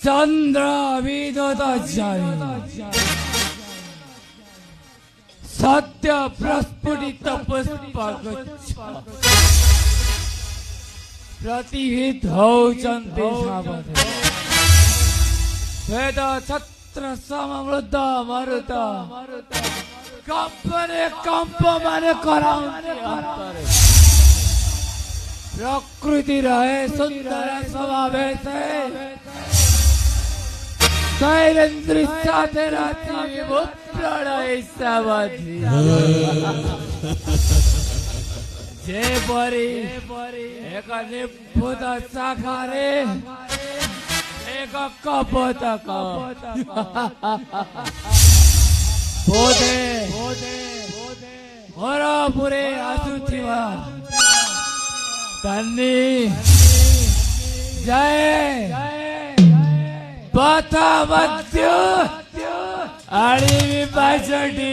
चंद्र विदोद सत्य प्रस्फुटित पुष्पक प्रतिहित होचन्ति सावधे वेद छत्र समृद्ध मरुत कंपने कंपमान कराउन्ति अंतरे प्रकृति रहे सुंदर स्वभावेश शैलेन्द्र साथे राति विभुत प्रणय सावधि जे परी एक निभृत शाखारे एक कपतक बोधे मोर पुरे आसुथिवा तन्नी जय पथा मध्य आड़ी विपाचटी